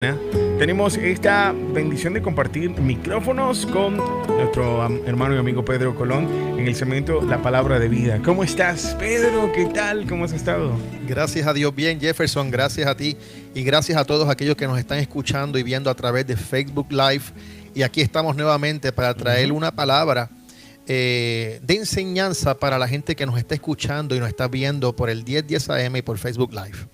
Tenemos esta bendición de compartir micrófonos con nuestro hermano y amigo Pedro Colón en el segmento La Palabra de Vida. ¿Cómo estás, Pedro? ¿Qué tal? ¿Cómo has estado? Gracias a Dios, bien, Jefferson, gracias a ti y gracias a todos aquellos que nos están escuchando y viendo a través de Facebook Live. Y aquí estamos nuevamente para traer una palabra de enseñanza para la gente que nos está escuchando y nos está viendo por el 1010 AM y por Facebook Live.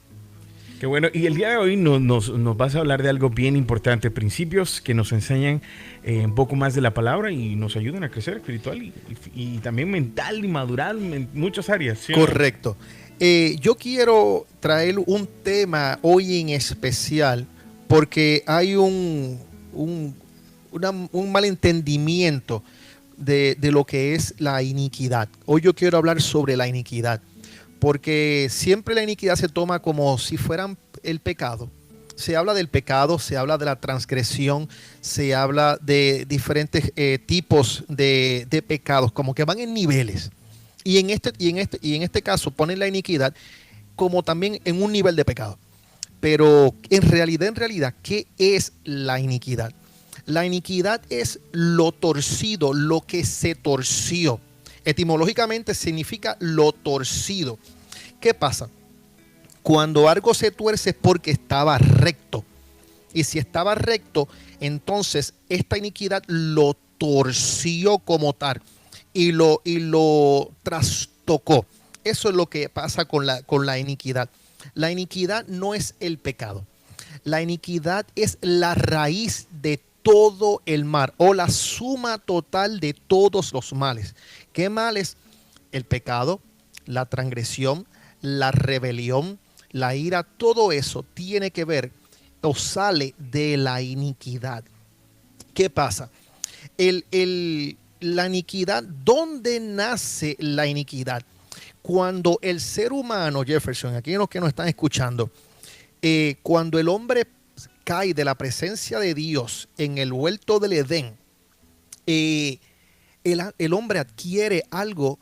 Qué bueno. Y el día de hoy nos vas a hablar de algo bien importante, principios que nos enseñan un poco más de la palabra y nos ayudan a crecer espiritual y también mental y madurar en muchas áreas. ¿Sí? Correcto. Yo quiero traer un tema hoy en especial porque hay un malentendimiento de lo que es la iniquidad. Hoy yo quiero hablar sobre la iniquidad, porque siempre la iniquidad se toma como si fueran el pecado. Se habla del pecado, se habla de la transgresión, se habla de diferentes tipos de pecados, como que van en niveles. Y en este caso ponen la iniquidad como también en un nivel de pecado. Pero en realidad, ¿qué es la iniquidad? La iniquidad es lo torcido, lo que se torció. Etimológicamente significa lo torcido. ¿Qué pasa? Cuando algo se tuerce es porque estaba recto. Y si estaba recto, entonces esta iniquidad lo torció como tal y lo trastocó. Eso es lo que pasa con la iniquidad. La iniquidad no es el pecado. La iniquidad es la raíz de todo el mal o la suma total de todos los males. ¿Qué males? El pecado, la transgresión, la rebelión, la ira, todo eso tiene que ver o sale de la iniquidad. ¿Qué pasa? La iniquidad, ¿dónde nace la iniquidad? Cuando el ser humano, Jefferson, aquí los que nos están escuchando, cuando el hombre cae de la presencia de Dios en el huerto del Edén, el hombre adquiere algo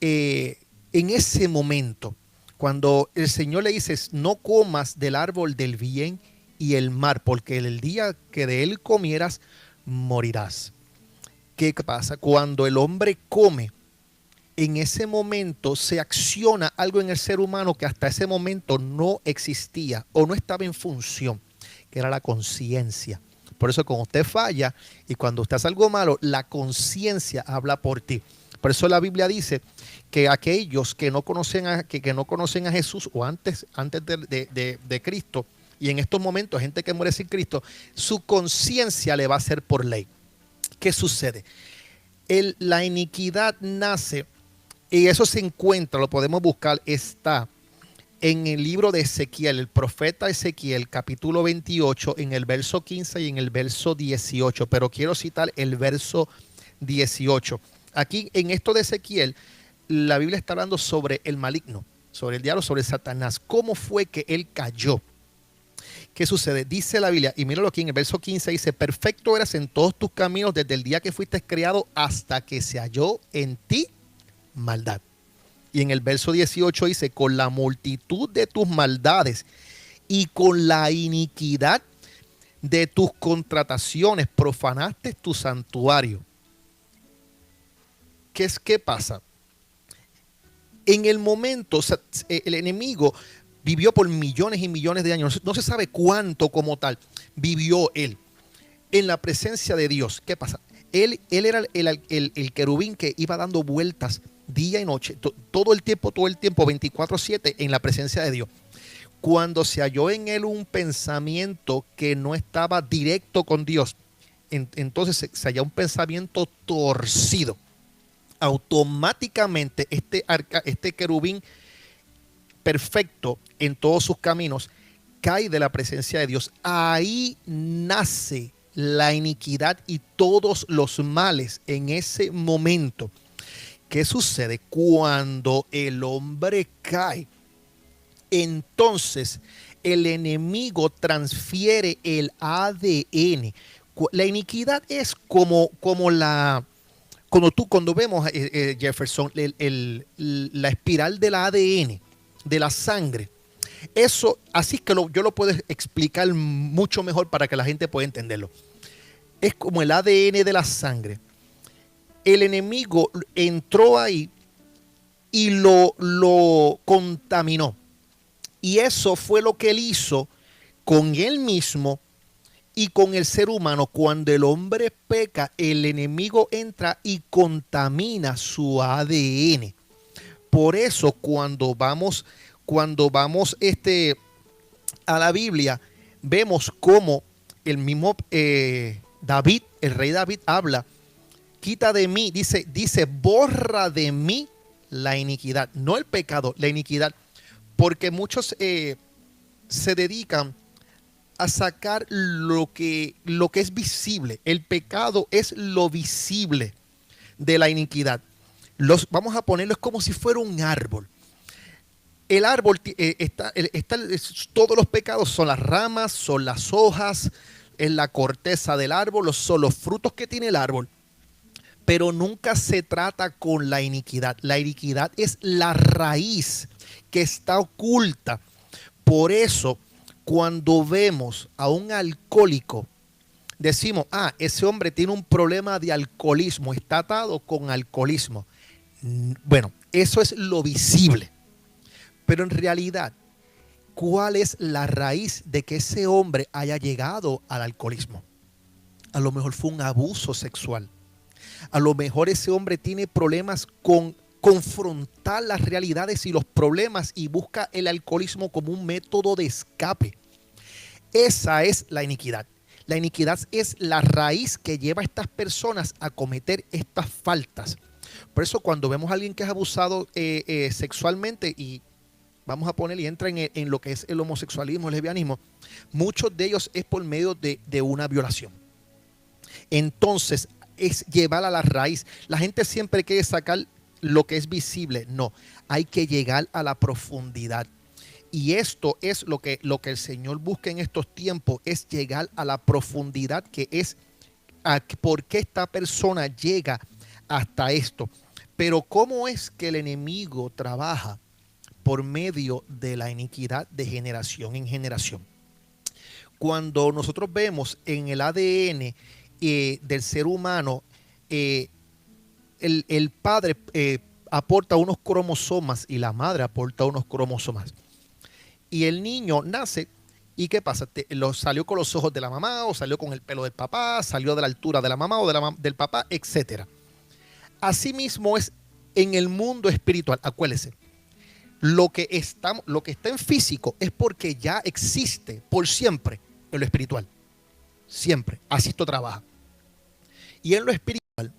en ese momento. Cuando el Señor le dice, no comas del árbol del bien y el mal, porque el día que de él comieras, morirás. ¿Qué pasa? Cuando el hombre come, en ese momento se acciona algo en el ser humano que hasta ese momento no existía o no estaba en función, que era la conciencia. Por eso cuando usted falla y cuando usted hace algo malo, la conciencia habla por ti. Por eso la Biblia dice que aquellos que no conocen a Jesús o antes de Cristo, y en estos momentos gente que muere sin Cristo, su conciencia le va a hacer por ley. ¿Qué sucede? La iniquidad nace, y eso se encuentra, lo podemos buscar, está en el libro de Ezequiel, el profeta Ezequiel, capítulo 28, en el verso 15 y en el verso 18. Pero quiero citar el verso 18. Aquí en esto de Ezequiel, la Biblia está hablando sobre el maligno, sobre el diablo, sobre Satanás. ¿Cómo fue que él cayó? ¿Qué sucede? Dice la Biblia, y míralo aquí en el verso 15, dice, perfecto eras en todos tus caminos desde el día que fuiste creado hasta que se halló en ti maldad. Y en el verso 18 dice, con la multitud de tus maldades y con la iniquidad de tus contrataciones profanaste tu santuario. ¿Qué pasa? En el momento, el enemigo vivió por millones y millones de años, no se sabe cuánto como tal vivió él en la presencia de Dios. ¿Qué pasa? Él era el querubín que iba dando vueltas día y noche, todo el tiempo, 24/7 en la presencia de Dios. Cuando se halló en él un pensamiento que no estaba directo con Dios, entonces se halló un pensamiento torcido. Automáticamente este querubín perfecto en todos sus caminos cae de la presencia de Dios. Ahí nace la iniquidad y todos los males en ese momento. ¿Qué sucede? Cuando el hombre cae, entonces el enemigo transfiere el ADN. La iniquidad es como cuando vemos, Jefferson, la espiral del ADN, de la sangre. Eso, así es que yo lo puedo explicar mucho mejor para que la gente pueda entenderlo. Es como el ADN de la sangre. El enemigo entró ahí y lo contaminó. Y eso fue lo que él hizo con él mismo y con el ser humano. Cuando el hombre peca, el enemigo entra y contamina su ADN. Por eso cuando vamos a la Biblia, vemos cómo el mismo David, el rey David, habla: quita de mí, dice, borra de mí la iniquidad, no el pecado, la iniquidad. Porque muchos se dedican a sacar lo que es visible. El pecado es lo visible de la iniquidad. Vamos a ponerlo como si fuera un árbol. El árbol todos los pecados son las ramas, son las hojas, es la corteza del árbol, son los frutos que tiene el árbol. Pero nunca se trata con la iniquidad. La iniquidad es la raíz que está oculta. Por eso, cuando vemos a un alcohólico, decimos: ese hombre tiene un problema de alcoholismo, está atado con alcoholismo. Bueno, eso es lo visible. Pero en realidad, ¿cuál es la raíz de que ese hombre haya llegado al alcoholismo? A lo mejor fue un abuso sexual. A lo mejor ese hombre tiene problemas con confrontar las realidades y los problemas y busca el alcoholismo como un método de escape. Esa es la iniquidad. La iniquidad es la raíz que lleva a estas personas a cometer estas faltas. Por eso cuando vemos a alguien que es abusado sexualmente, y vamos a poner y entra en lo que es el homosexualismo, el lesbianismo, muchos de ellos es por medio de una violación. Entonces es llevar a la raíz. La gente siempre quiere sacar lo que es visible. No, hay que llegar a la profundidad. Y esto es lo que el Señor busca en estos tiempos, es llegar a la profundidad, que es por qué esta persona llega hasta esto. Pero ¿cómo es que el enemigo trabaja? Por medio de la iniquidad de generación en generación. Cuando nosotros vemos en el ADN del ser humano, el padre aporta unos cromosomas y la madre aporta unos cromosomas. Y el niño nace, ¿y qué pasa? Salió con los ojos de la mamá, o salió con el pelo del papá, salió de la altura de la mamá o del papá, etc. Asimismo es en el mundo espiritual. Acuérdese, lo que está en físico es porque ya existe por siempre en lo espiritual. Siempre. Así esto trabaja. Y en lo espiritual,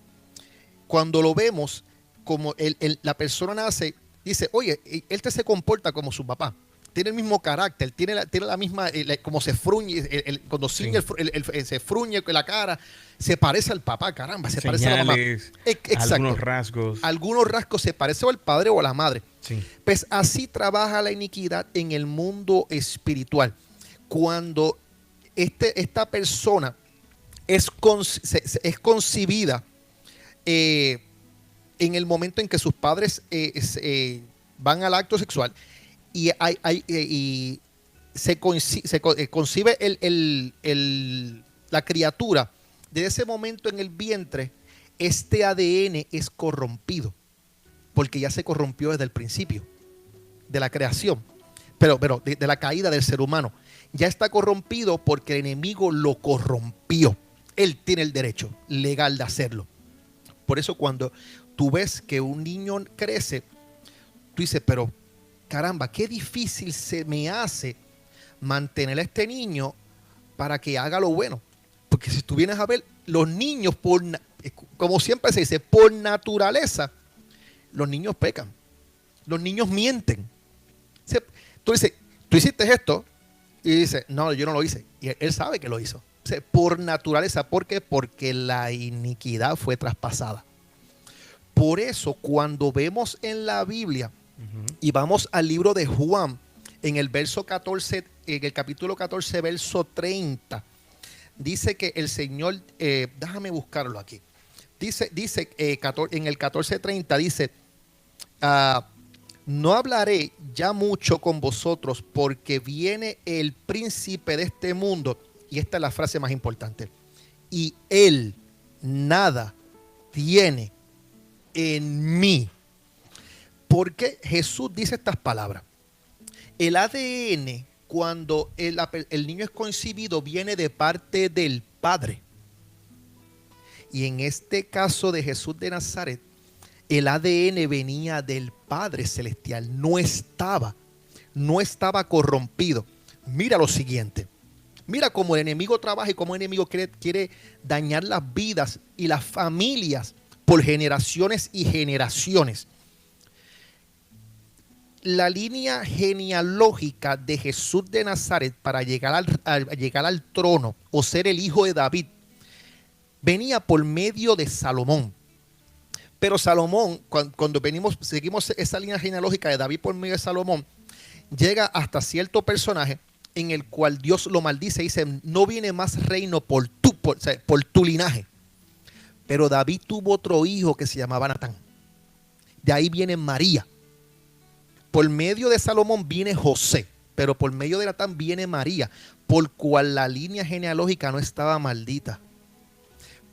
cuando lo vemos, como la persona nace, dice: oye, él se comporta como su papá. Tiene el mismo carácter, tiene la misma, como se fruñe, cuando ciñe se fruñe la cara, se parece al papá, caramba, se parece a la mamá. Exacto. Algunos rasgos. Algunos rasgos se parece al padre o a la madre. Sí. Pues así trabaja la iniquidad en el mundo espiritual. Cuando esta persona es concebida en el momento en que sus padres van al acto sexual, y se concibe la criatura. Desde ese momento en el vientre, este ADN es corrompido, porque ya se corrompió desde el principio de la creación, pero de la caída del ser humano. Ya está corrompido porque el enemigo lo corrompió. Él tiene el derecho legal de hacerlo. Por eso cuando tú ves que un niño crece, tú dices: pero caramba, qué difícil se me hace mantener a este niño para que haga lo bueno. Porque si tú vienes a ver, los niños, como siempre se dice, por naturaleza, los niños pecan. Los niños mienten. Tú dices: tú hiciste esto, y dice: no, yo no lo hice. Y él sabe que lo hizo. Por naturaleza. ¿Por qué? Porque la iniquidad fue traspasada. Por eso, cuando vemos en la Biblia, y vamos al libro de Juan, en el verso 14, en el capítulo 14, verso 30, dice que el Señor, déjame buscarlo aquí, dice en el 14:30, dice: no hablaré ya mucho con vosotros porque viene el príncipe de este mundo. Y esta es la frase más importante. Y él nada tiene en mí. Porque Jesús dice estas palabras. El ADN, cuando el niño es concebido, viene de parte del Padre. Y en este caso de Jesús de Nazaret, el ADN venía del Padre Celestial. No estaba corrompido. Mira lo siguiente. Mira cómo el enemigo trabaja y cómo el enemigo quiere dañar las vidas y las familias por generaciones y generaciones. La línea genealógica de Jesús de Nazaret para llegar al trono o ser el hijo de David venía por medio de Salomón. Pero Salomón, cuando seguimos esa línea genealógica de David por medio de Salomón, llega hasta cierto personaje en el cual Dios lo maldice y dice, no viene más reino por tu linaje. Pero David tuvo otro hijo que se llamaba Natán. De ahí viene María. Por medio de Salomón viene José, pero por medio de Natán viene María, por cual la línea genealógica no estaba maldita.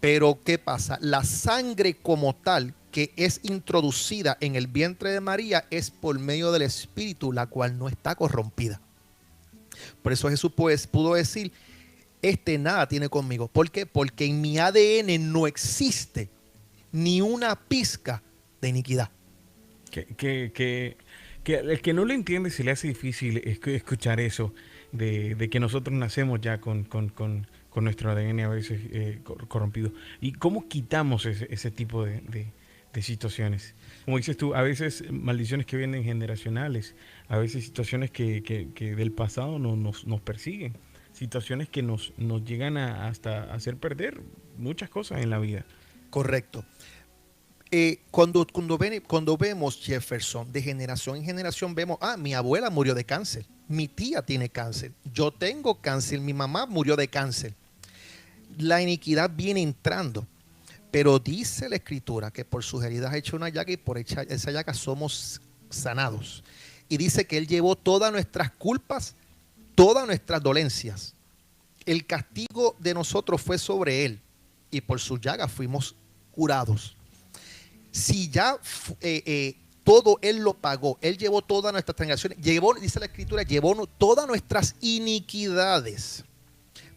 Pero ¿qué pasa? La sangre como tal que es introducida en el vientre de María es por medio del Espíritu, la cual no está corrompida. Por eso Jesús pudo decir, nada tiene conmigo. ¿Por qué? Porque en mi ADN no existe ni una pizca de iniquidad. Que el que no lo entiende se le hace difícil escuchar eso, de que nosotros nacemos ya con nuestro ADN a veces corrompido. ¿Y cómo quitamos ese tipo de situaciones? Como dices tú, a veces maldiciones que vienen generacionales, a veces situaciones que del pasado nos persiguen, situaciones que nos llegan hasta hacer perder muchas cosas en la vida. Correcto. Cuando vemos Jefferson, de generación en generación vemos, mi abuela murió de cáncer, mi tía tiene cáncer, yo tengo cáncer, mi mamá murió de cáncer. La iniquidad viene entrando, pero dice la Escritura que por sus heridas ha hecho una llaga y por esa llaga somos sanados. Y dice que Él llevó todas nuestras culpas, todas nuestras dolencias. El castigo de nosotros fue sobre Él y por sus llagas fuimos curados. Si ya todo Él lo pagó, Él llevó todas nuestras transgresiones, dice la Escritura, llevó todas nuestras iniquidades.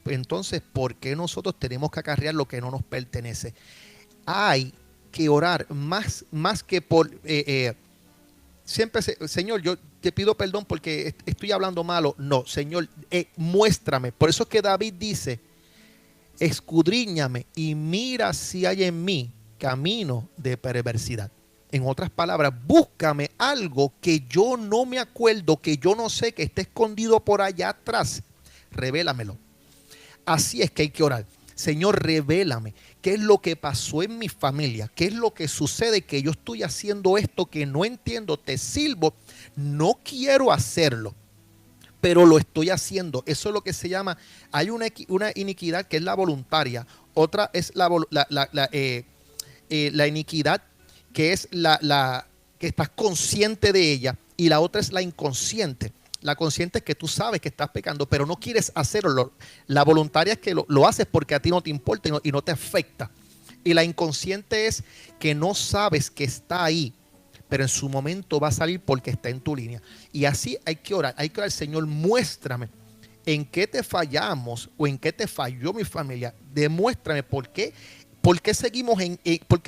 Pues entonces, ¿por qué nosotros tenemos que acarrear lo que no nos pertenece? Hay que orar más que por... siempre, Señor, yo te pido perdón porque estoy hablando malo. No, Señor, muéstrame. Por eso es que David dice, escudriñame y mira si hay en mí camino de perversidad. En otras palabras, búscame algo que yo no me acuerdo, que yo no sé, que esté escondido por allá atrás. Revélamelo. Así es que hay que orar. Señor, revélame qué es lo que pasó en mi familia, qué es lo que sucede, que yo estoy haciendo esto que no entiendo, te sirvo, no quiero hacerlo, pero lo estoy haciendo. Eso es lo que se llama, hay una iniquidad que es la voluntaria, otra es la iniquidad que es la que estás consciente de ella, y la otra es la inconsciente. La consciente es que tú sabes que estás pecando, pero no quieres hacerlo. La voluntaria es que lo haces porque a ti no te importa y no te afecta. Y la inconsciente es que no sabes que está ahí, pero en su momento va a salir porque está en tu línea. Y así hay que orar. Hay que orar, Señor, muéstrame en qué te fallamos o en qué te falló mi familia. Demuéstrame por qué por qué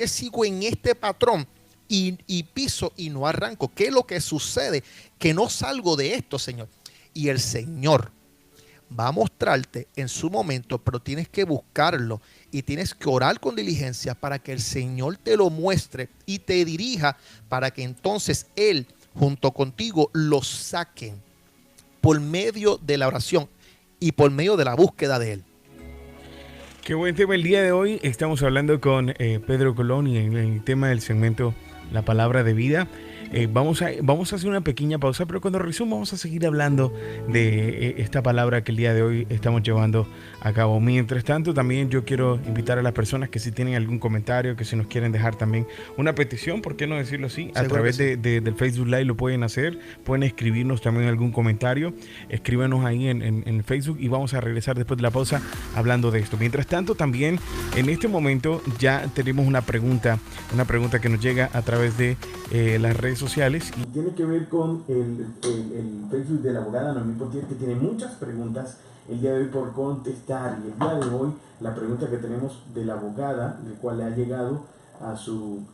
sigo en este patrón. Y piso y no arranco. ¿Qué es lo que sucede? Que no salgo de esto, Señor. Y el Señor va a mostrarte en su momento, pero tienes que buscarlo y tienes que orar con diligencia para que el Señor te lo muestre y te dirija, para que entonces Él junto contigo lo saquen por medio de la oración y por medio de la búsqueda de Él. Qué buen tema el día de hoy. Estamos hablando con Pedro Colón y en el tema del segmento La Palabra de Vida. Vamos a hacer una pequeña pausa, pero cuando regresemos vamos a seguir hablando de esta palabra que el día de hoy estamos llevando a cabo. Mientras tanto, también yo quiero invitar a las personas que si tienen algún comentario, que si nos quieren dejar también una petición, ¿por qué no decirlo así? A través del Facebook Live lo pueden hacer, pueden escribirnos también algún comentario, escríbanos ahí en Facebook y vamos a regresar después de la pausa hablando de esto. Mientras tanto, también en este momento ya tenemos una pregunta que nos llega a través de las redes sociales y tiene que ver con el Facebook de la abogada Noemí Potier, que tiene muchas preguntas el día de hoy por contestar. Y el día de hoy la pregunta que tenemos de la abogada, del cual le ha llegado a su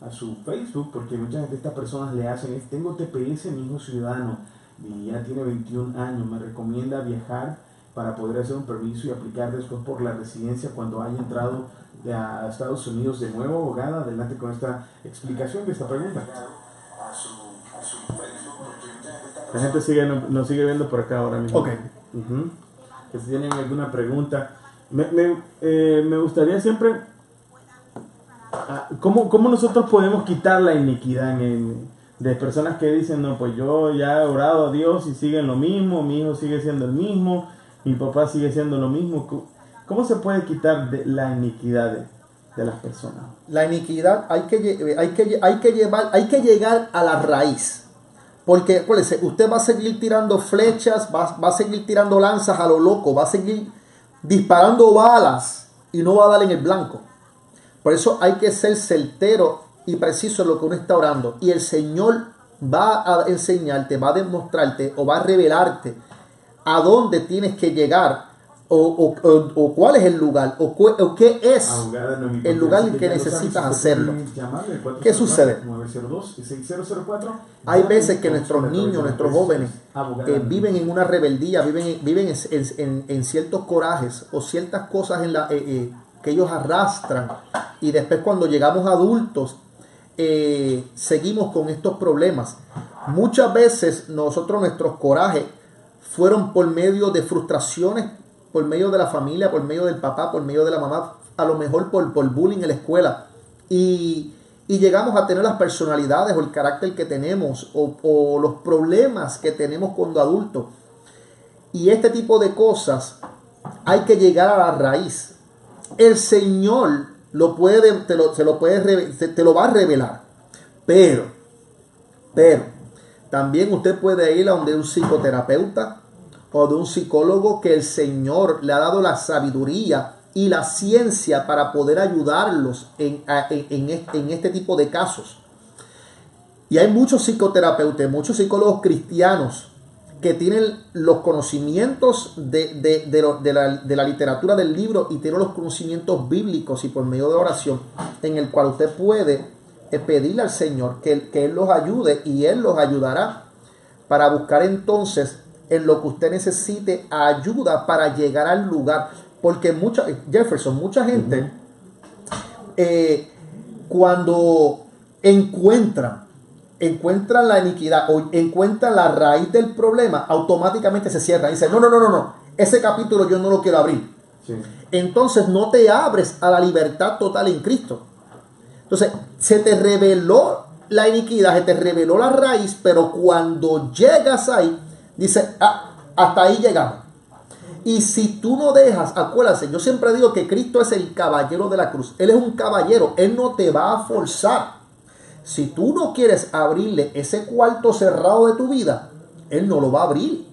Facebook, porque muchas de estas personas le hacen es: tengo TPS, mi hijo ciudadano y ya tiene 21 años, me recomienda viajar para poder hacer un permiso y aplicar después por la residencia cuando haya entrado a Estados Unidos de nuevo. Abogada, adelante con esta explicación de esta pregunta. La gente nos sigue viendo por acá ahora mismo. Ok. Que si tienen alguna pregunta. Me gustaría siempre... ¿Cómo nosotros podemos quitar la iniquidad de personas que dicen: no, pues yo ya he orado a Dios y siguen lo mismo, mi hijo sigue siendo el mismo, mi papá sigue siendo lo mismo? ¿Cómo se puede quitar la iniquidad de las personas? La iniquidad hay que llegar a la raíz. Porque acuérdense, usted va a seguir tirando flechas, va a seguir tirando lanzas a lo loco, va a seguir disparando balas y no va a dar en el blanco. Por eso hay que ser certero y preciso en lo que uno está orando. Y el Señor va a enseñarte, va a demostrarte o va a revelarte a dónde tienes que llegar o cuál es el lugar o qué es el lugar en que necesitas hacerlo. ¿Qué sucede? Hay veces que nuestros niños, nuestros jóvenes viven en una rebeldía, viven en ciertos corajes o ciertas cosas que ellos arrastran, y después cuando llegamos adultos seguimos con estos problemas. Muchas veces nuestros corajes fueron por medio de frustraciones, por medio de la familia, por medio del papá, por medio de la mamá, a lo mejor por bullying en la escuela, y llegamos a tener las personalidades o el carácter que tenemos o los problemas que tenemos cuando adultos. Y este tipo de cosas hay que llegar a la raíz. El Señor te lo va a revelar, pero también usted puede ir a donde un psicoterapeuta o de un psicólogo que el Señor le ha dado la sabiduría y la ciencia para poder ayudarlos en este tipo de casos. Y hay muchos psicoterapeutas, muchos psicólogos cristianos que tienen los conocimientos de la literatura del libro y tienen los conocimientos bíblicos, y por medio de oración en el cual usted puede pedirle al Señor que Él los ayude, y Él los ayudará para buscar entonces en lo que usted necesite ayuda para llegar al lugar. Porque mucha gente cuando encuentran la iniquidad o encuentran la raíz del problema, automáticamente se cierra y dice: no, ese capítulo yo no lo quiero abrir. Sí. Entonces no te abres a la libertad total en Cristo. Entonces se te reveló la iniquidad, se te reveló la raíz, pero cuando llegas ahí, dice: hasta ahí llegamos. Y si tú no dejas, acuérdense, yo siempre digo que Cristo es el caballero de la cruz. Él es un caballero, Él no te va a forzar. Si tú no quieres abrirle ese cuarto cerrado de tu vida, Él no lo va a abrir.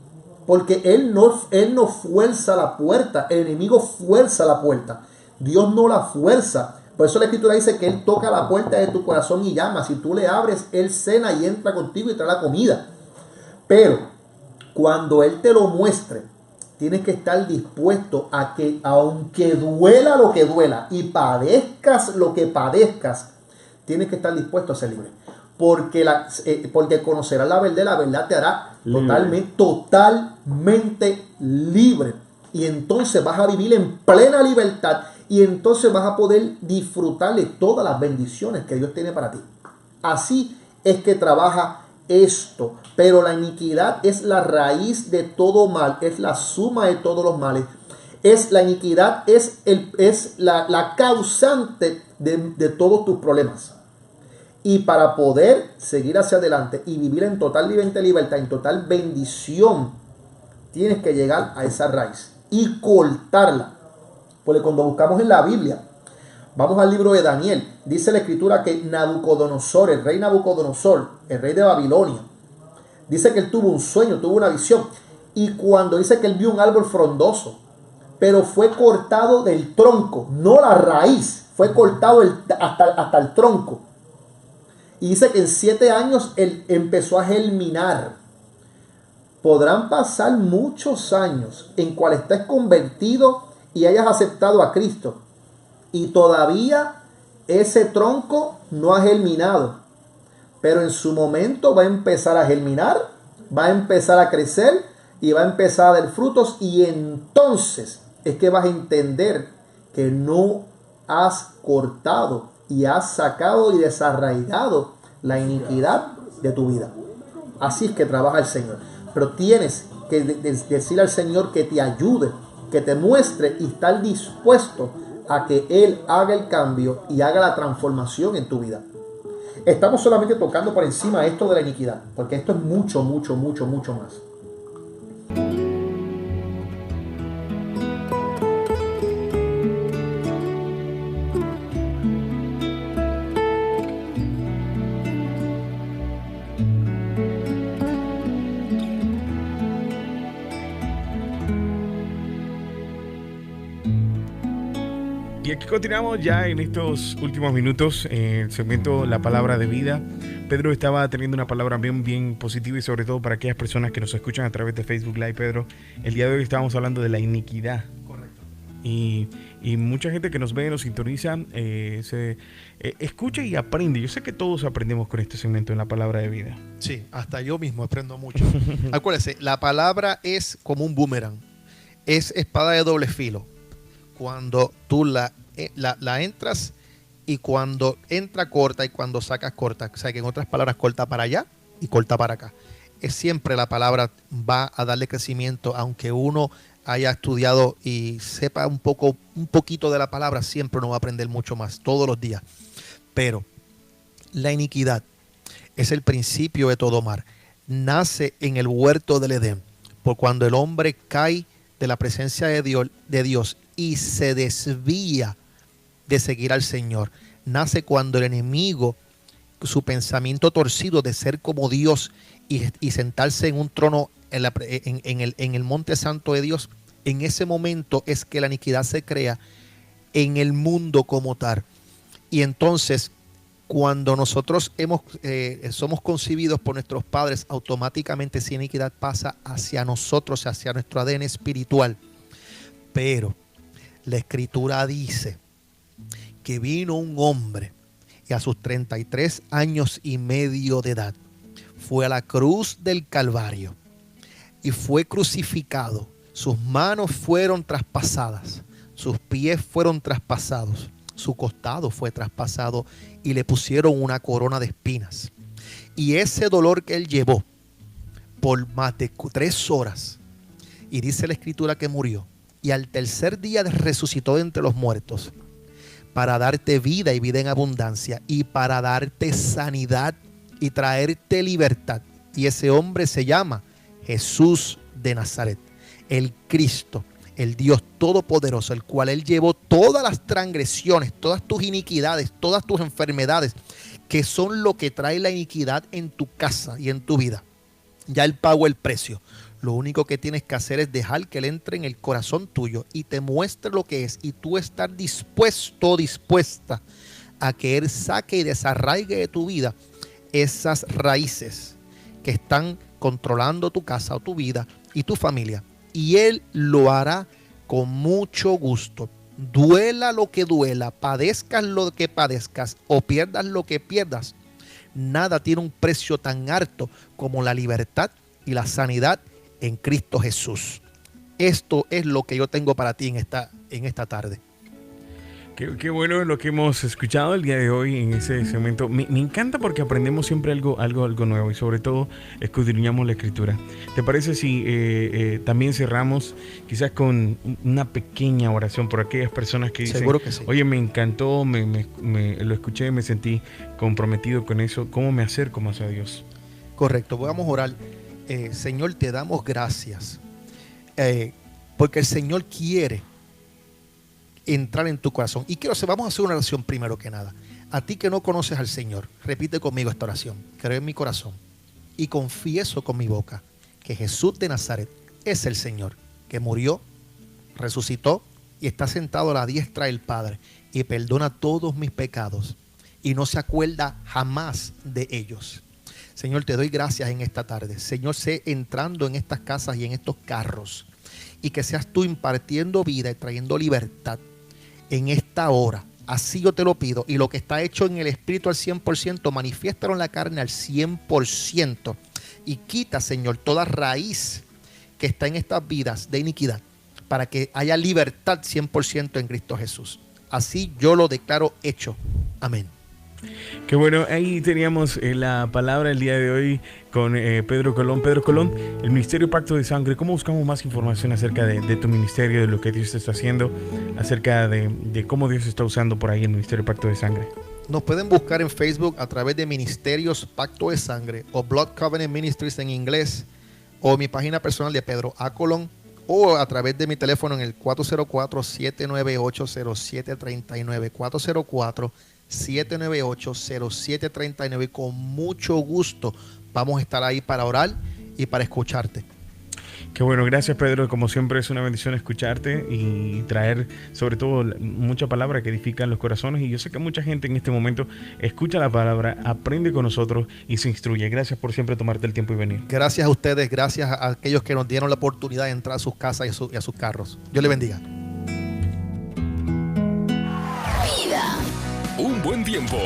Porque Él no fuerza la puerta, el enemigo fuerza la puerta. Dios no la fuerza. Por eso la Escritura dice que Él toca la puerta de tu corazón y llama. Si tú le abres, Él cena y entra contigo y trae la comida. Pero cuando Él te lo muestre, tienes que estar dispuesto a que, aunque duela lo que duela y padezcas lo que padezcas, tienes que estar dispuesto a ser libre. Porque conocerás la verdad te hará totalmente libre. Y entonces vas a vivir en plena libertad, y entonces vas a poder disfrutar de todas las bendiciones que Dios tiene para ti. Así es que trabaja esto. Pero la iniquidad es la raíz de todo mal, es la suma de todos los males. La iniquidad es la causante de todos tus problemas. Y para poder seguir hacia adelante y vivir en total libertad, en total bendición, tienes que llegar a esa raíz y cortarla. Porque cuando buscamos en la Biblia, vamos al libro de Daniel, dice la escritura que Nabucodonosor, el rey Nabucodonosor, el rey de Babilonia, dice que él tuvo un sueño, tuvo una visión. Y cuando dice que él vio un árbol frondoso, pero fue cortado del tronco, no la raíz, fue cortado hasta el tronco. Y dice que en 7 años él empezó a germinar. Podrán pasar muchos años en cual estés convertido y hayas aceptado a Cristo. Y todavía ese tronco no ha germinado. Pero en su momento va a empezar a germinar, va a empezar a crecer y va a empezar a dar frutos. Y entonces es que vas a entender que no has cortado y has sacado y desarraigado la iniquidad de tu vida. Así es que trabaja el Señor. Pero tienes que decirle al Señor que te ayude, que te muestre y estar dispuesto a que Él haga el cambio y haga la transformación en tu vida. Estamos solamente tocando por encima esto de la iniquidad, porque esto es mucho, mucho, mucho, mucho más. Y aquí continuamos ya en estos últimos minutos en el segmento La Palabra de Vida. Pedro estaba teniendo una palabra bien positiva y sobre todo para aquellas personas que nos escuchan a través de Facebook Live. Pedro, el día de hoy estábamos hablando de la iniquidad. Correcto. Y mucha gente que nos ve, nos sintoniza, escucha y aprende. Yo sé que todos aprendemos con este segmento en La Palabra de Vida. Sí, hasta yo mismo aprendo mucho. Acuérdense, la palabra es como un boomerang. Es espada de doble filo. Cuando tú la entras y cuando entra corta y cuando sacas corta. O sea que en otras palabras corta para allá y corta para acá. Es siempre la palabra va a darle crecimiento, aunque uno haya estudiado y sepa un poquito de la palabra, siempre uno va a aprender mucho más todos los días. Pero la iniquidad es el principio de todo mal. Nace en el huerto del Edén, por cuando el hombre cae de la presencia de Dios y se desvía de seguir al Señor. Nace cuando el enemigo, su pensamiento torcido de ser como Dios y sentarse en un trono en el monte santo de Dios, en ese momento es que la iniquidad se crea en el mundo como tal. Y entonces, cuando nosotros somos concebidos por nuestros padres, automáticamente esa iniquidad pasa hacia nosotros, hacia nuestro ADN espiritual. Pero la Escritura dice que vino un hombre y a sus 33 años y medio de edad fue a la cruz del Calvario y fue crucificado. Sus manos fueron traspasadas, sus pies fueron traspasados, su costado fue traspasado y le pusieron una corona de espinas. Y ese dolor que él llevó por más de 3 horas, y dice la Escritura que murió, y al tercer día resucitó de entre los muertos, para darte vida y vida en abundancia, y para darte sanidad y traerte libertad. Y ese hombre se llama Jesús de Nazaret, el Cristo, el Dios Todopoderoso, el cual Él llevó todas las transgresiones, todas tus iniquidades, todas tus enfermedades, que son lo que trae la iniquidad en tu casa y en tu vida. Ya Él pagó el precio. Lo único que tienes que hacer es dejar que Él entre en el corazón tuyo y te muestre lo que es, y tú estar dispuesto, dispuesta a que Él saque y desarraigue de tu vida esas raíces que están controlando tu casa o tu vida y tu familia. Y Él lo hará con mucho gusto. Duela lo que duela, padezcas lo que padezcas o pierdas lo que pierdas. Nada tiene un precio tan alto como la libertad y la sanidad en Cristo Jesús. Esto es lo que yo tengo para ti en esta tarde. Qué bueno lo que hemos escuchado el día de hoy en ese segmento. Me encanta porque aprendemos siempre algo nuevo y sobre todo escudriñamos la Escritura. ¿Te parece si también cerramos quizás con una pequeña oración por aquellas personas que dicen, Seguro que sí. oye, me encantó, lo escuché, me sentí comprometido con eso? ¿Cómo me acerco más a Dios? Correcto, vamos a orar. Señor, te damos gracias porque el Señor quiere entrar en tu corazón. Y vamos a hacer una oración primero que nada. A ti que no conoces al Señor, repite conmigo esta oración. Creo en mi corazón y confieso con mi boca que Jesús de Nazaret es el Señor, que murió, resucitó y está sentado a la diestra del Padre y perdona todos mis pecados y no se acuerda jamás de ellos. Señor, te doy gracias en esta tarde. Señor, sé entrando en estas casas y en estos carros y que seas tú impartiendo vida y trayendo libertad en esta hora. Así yo te lo pido. Y lo que está hecho en el Espíritu al 100%, manifiéstalo en la carne al 100%. Y quita, Señor, toda raíz que está en estas vidas de iniquidad, para que haya libertad 100% en Cristo Jesús. Así yo lo declaro hecho. Amén. Qué bueno, ahí teníamos la palabra el día de hoy con Pedro Colón. Pedro Colón, el Ministerio Pacto de Sangre. ¿Cómo buscamos más información acerca de tu ministerio, de lo que Dios está haciendo, acerca de cómo Dios está usando por ahí el Ministerio Pacto de Sangre? Nos pueden buscar en Facebook a través de Ministerios Pacto de Sangre o Blood Covenant Ministries en inglés, o mi página personal de Pedro A. Colón, o a través de mi teléfono en el 404-798-0739, 404-798-0739, y con mucho gusto vamos a estar ahí para orar y para escucharte. Qué bueno, gracias Pedro, como siempre es una bendición escucharte y traer sobre todo mucha palabra que edifica los corazones, y yo sé que mucha gente en este momento escucha la palabra, aprende con nosotros y se instruye. Gracias por siempre tomarte el tiempo y venir. Gracias a ustedes, gracias a aquellos que nos dieron la oportunidad de entrar a sus casas y a sus carros. Dios les bendiga. Un buen tiempo,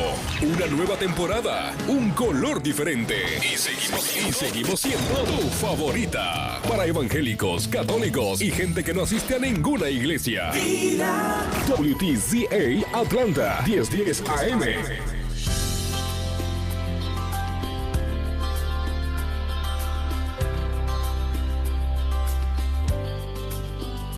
una nueva temporada, un color diferente y seguimos siendo tu favorita para evangélicos, católicos y gente que no asiste a ninguna iglesia. WTZA Atlanta 1010 AM.